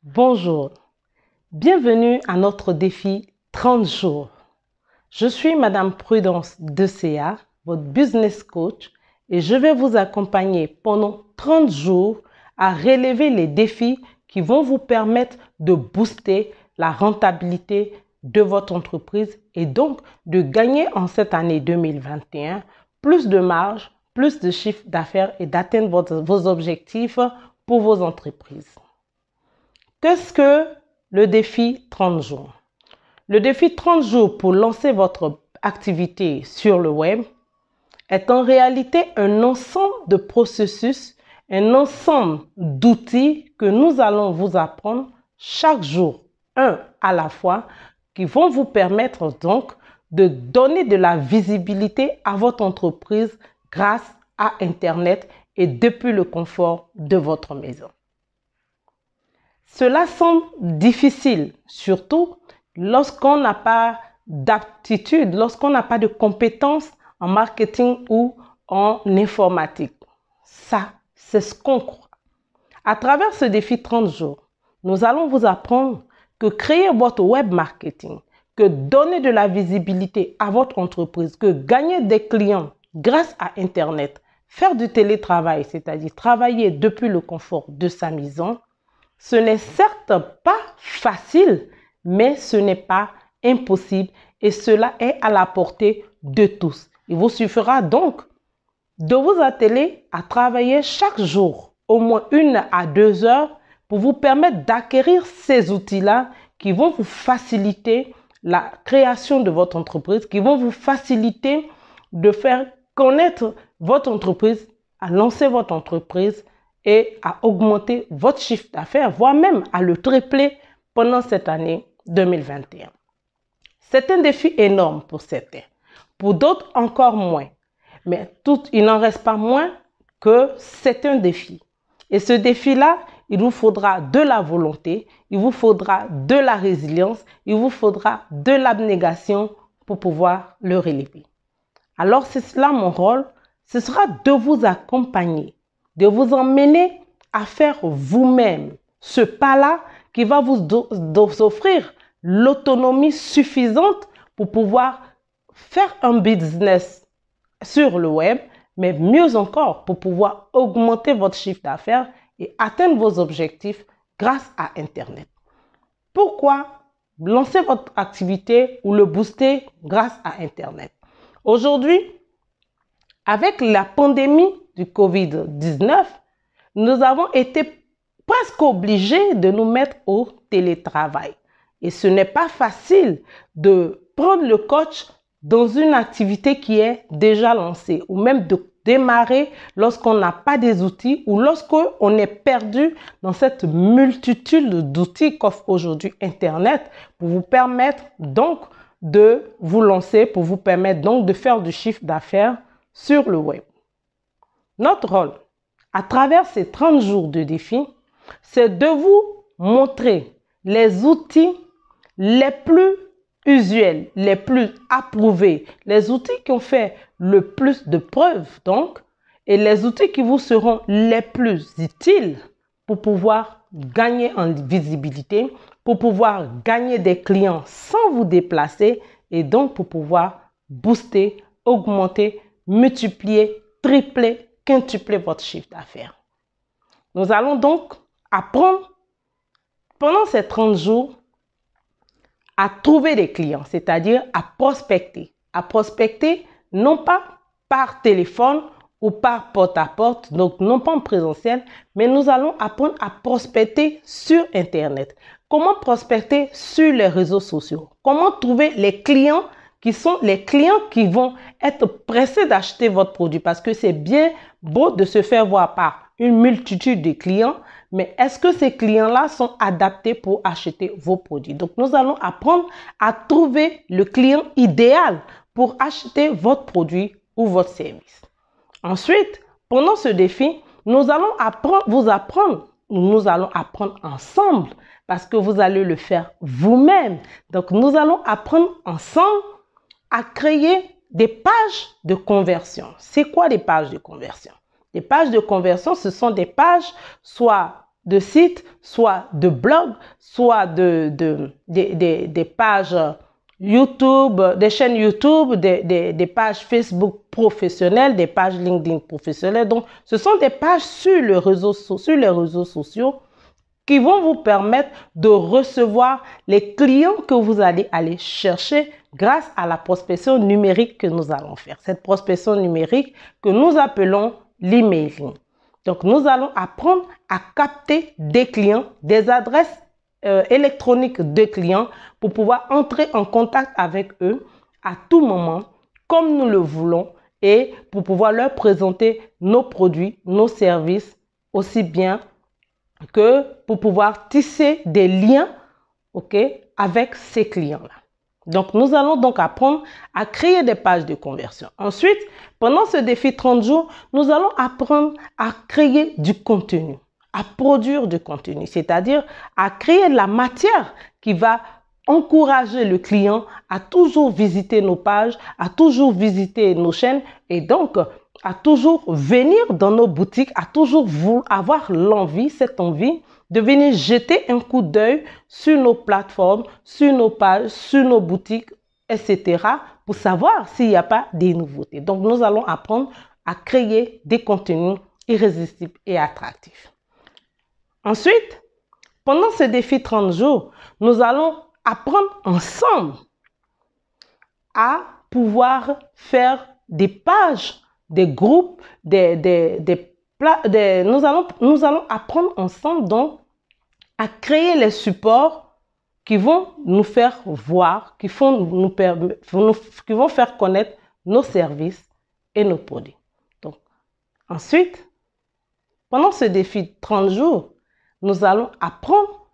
Bonjour, bienvenue à notre défi 30 jours. Je suis Madame Prudence Decea, votre business coach, et je vais vous accompagner pendant 30 jours à relever les défis qui vont vous permettre de booster la rentabilité de votre entreprise et donc de gagner en cette année 2021 plus de marge, plus de chiffre d'affaires et d'atteindre vos objectifs pour vos entreprises. Qu'est-ce que le défi 30 jours? Le défi 30 jours pour lancer votre activité sur le web est en réalité un ensemble de processus, un ensemble d'outils que nous allons vous apprendre chaque jour, un à la fois, qui vont vous permettre donc de donner de la visibilité à votre entreprise grâce à Internet et depuis le confort de votre maison. Cela semble difficile, surtout lorsqu'on n'a pas d'aptitude, lorsqu'on n'a pas de compétences en marketing ou en informatique. Ça, c'est ce qu'on croit. À travers ce défi 30 jours, nous allons vous apprendre que créer votre web marketing, que donner de la visibilité à votre entreprise, que gagner des clients grâce à Internet, faire du télétravail, c'est-à-dire travailler depuis le confort de sa maison, ce n'est certes pas facile, mais ce n'est pas impossible et cela est à la portée de tous. Il vous suffira donc de vous atteler à travailler chaque jour au moins 1 à 2 heures pour vous permettre d'acquérir ces outils-là qui vont vous faciliter la création de votre entreprise, qui vont vous faciliter de faire connaître votre entreprise, à lancer votre entreprise et à augmenter votre chiffre d'affaires, voire même à le tripler pendant cette année 2021. C'est un défi énorme pour certains, pour d'autres encore moins. Mais il n'en reste pas moins que c'est un défi. Et ce défi-là, il vous faudra de la volonté, il vous faudra de la résilience, il vous faudra de l'abnégation pour pouvoir le relever. Alors c'est cela mon rôle, ce sera de vous accompagner, de vous emmener à faire vous-même ce pas-là qui va vous offrir l'autonomie suffisante pour pouvoir faire un business sur le web, mais mieux encore pour pouvoir augmenter votre chiffre d'affaires et atteindre vos objectifs grâce à Internet. Pourquoi lancer votre activité ou le booster grâce à Internet? Aujourd'hui, avec la pandémie du Covid-19, nous avons été presque obligés de nous mettre au télétravail. Et ce n'est pas facile de prendre le coach dans une activité qui est déjà lancée ou même de démarrer lorsqu'on n'a pas des outils ou lorsqu'on est perdu dans cette multitude d'outils qu'offre aujourd'hui Internet pour vous permettre donc de vous lancer, pour vous permettre donc de faire du chiffre d'affaires sur le web. Notre rôle, à travers ces 30 jours de défi, c'est de vous montrer les outils les plus usuels, les plus approuvés, les outils qui ont fait le plus de preuves donc, et les outils qui vous seront les plus utiles pour pouvoir gagner en visibilité, pour pouvoir gagner des clients sans vous déplacer et donc pour pouvoir booster, augmenter, multiplier, tripler, quintupler votre chiffre d'affaires. Nous allons donc apprendre pendant ces 30 jours à trouver des clients, c'est-à-dire à prospecter. À prospecter non pas par téléphone ou par porte-à-porte, donc non pas en présentiel, mais nous allons apprendre à prospecter sur Internet. Comment prospecter sur les réseaux sociaux? Comment trouver les clients qui sont les clients qui vont être pressés d'acheter votre produit? Parce que c'est bien beau de se faire voir par une multitude de clients, mais est-ce que ces clients-là sont adaptés pour acheter vos produits? Donc, nous allons apprendre à trouver le client idéal pour acheter votre produit ou votre service. Ensuite, pendant ce défi, nous allons nous allons apprendre ensemble parce que vous allez le faire vous-même. Donc, nous allons apprendre ensemble à créer des pages de conversion. C'est quoi les pages de conversion? Les pages de conversion, ce sont des pages soit de sites, soit de blogs, soit des pages YouTube, des chaînes YouTube, des pages Facebook professionnelles, des pages LinkedIn professionnelles. Donc, ce sont des pages sur les réseaux sociaux qui vont vous permettre de recevoir les clients que vous allez aller chercher grâce à la prospection numérique que nous allons faire. Cette prospection numérique que nous appelons l'emailing. Donc, nous allons apprendre à capter des clients, des adresses électroniques de clients pour pouvoir entrer en contact avec eux à tout moment, comme nous le voulons, et pour pouvoir leur présenter nos produits, nos services, aussi bien que pour pouvoir tisser des liens, avec ces clients-là. Donc, nous allons donc apprendre à créer des pages de conversion. Ensuite, pendant ce défi 30 jours, nous allons apprendre à créer du contenu, à produire du contenu, c'est-à-dire à créer de la matière qui va encourager le client à toujours visiter nos pages, à toujours visiter nos chaînes et donc à toujours venir dans nos boutiques, à toujours avoir l'envie, cette envie de venir jeter un coup d'œil sur nos plateformes, sur nos pages, sur nos boutiques, etc. pour savoir s'il n'y a pas des nouveautés. Donc, nous allons apprendre à créer des contenus irrésistibles et attractifs. Ensuite, pendant ce défi 30 jours, nous allons apprendre ensemble à pouvoir faire des pages, des groupes, nous allons apprendre ensemble donc à créer les supports qui vont nous faire voir, qui vont faire connaître nos services et nos produits. Donc, ensuite, pendant ce défi 30 jours, nous allons apprendre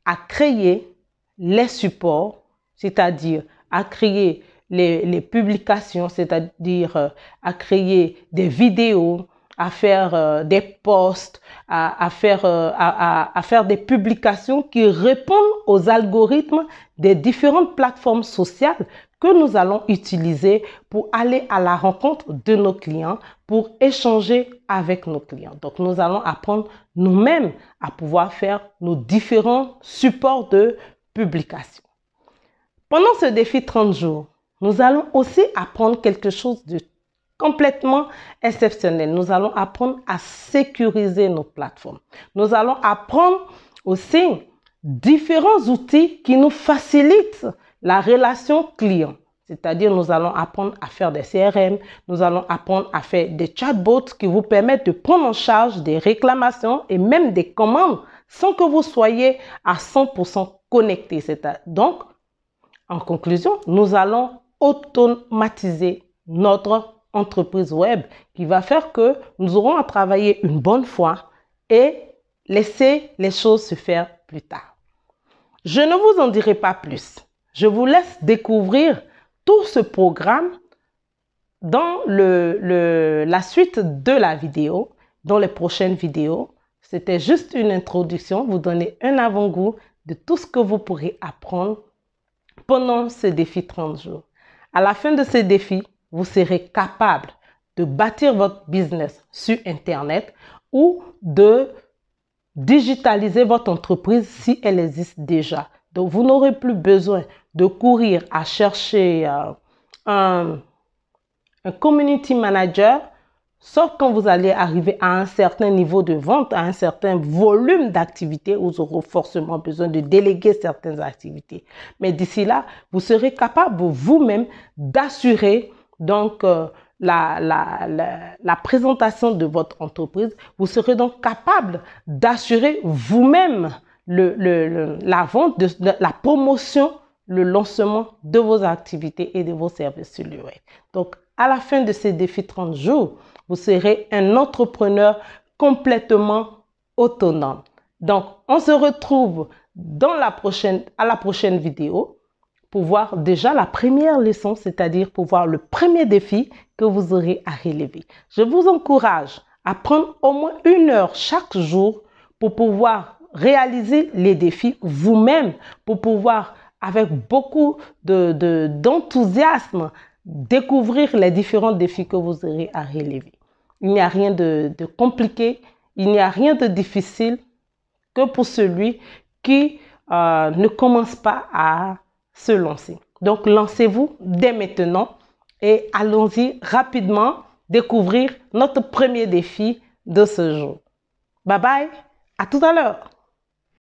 à créer les supports, c'est-à-dire à créer les publications, c'est-à-dire à créer des vidéos, à faire des posts, à faire des publications qui répondent aux algorithmes des différentes plateformes sociales que nous allons utiliser pour aller à la rencontre de nos clients, pour échanger avec nos clients. Donc, nous allons apprendre nous-mêmes à pouvoir faire nos différents supports de publication. Pendant ce défi 30 jours, nous allons aussi apprendre quelque chose de complètement exceptionnel. Nous allons apprendre à sécuriser nos plateformes. Nous allons apprendre aussi différents outils qui nous facilitent la relation client. C'est-à-dire, nous allons apprendre à faire des CRM, nous allons apprendre à faire des chatbots qui vous permettent de prendre en charge des réclamations et même des commandes sans que vous soyez à 100% connecté. Donc, en conclusion, nous allons automatiser notre entreprise web qui va faire que nous aurons à travailler une bonne fois et laisser les choses se faire plus tard. Je ne vous en dirai pas plus. Je vous laisse découvrir tout ce programme dans la suite de la vidéo, dans les prochaines vidéos. C'était juste une introduction, vous donner un avant-goût de tout ce que vous pourrez apprendre pendant ce défi 30 jours. À la fin de ce défi, vous serez capable de bâtir votre business sur Internet ou de digitaliser votre entreprise si elle existe déjà. Donc, vous n'aurez plus besoin de courir à chercher un community manager, sauf quand vous allez arriver à un certain niveau de vente, à un certain volume d'activités, vous aurez forcément besoin de déléguer certaines activités. Mais d'ici là, vous serez capable vous-même d'assurer donc la présentation de votre entreprise. Vous serez donc capable d'assurer vous-même la vente, la promotion, le lancement de vos activités et de vos services sur le web. Donc, à la fin de ces défis 30 jours, vous serez un entrepreneur complètement autonome. Donc, on se retrouve à la prochaine vidéo pour voir déjà la première leçon, c'est-à-dire pour voir le premier défi que vous aurez à relever. Je vous encourage à prendre au moins 1 heure chaque jour pour pouvoir réaliser les défis vous-même, pour pouvoir, avec beaucoup d'enthousiasme, découvrir les différents défis que vous aurez à relever. Il n'y a rien de compliqué, il n'y a rien de difficile que pour celui qui ne commence pas à se lancer. Donc, lancez-vous dès maintenant et allons-y rapidement découvrir notre premier défi de ce jour. Bye bye, à tout à l'heure.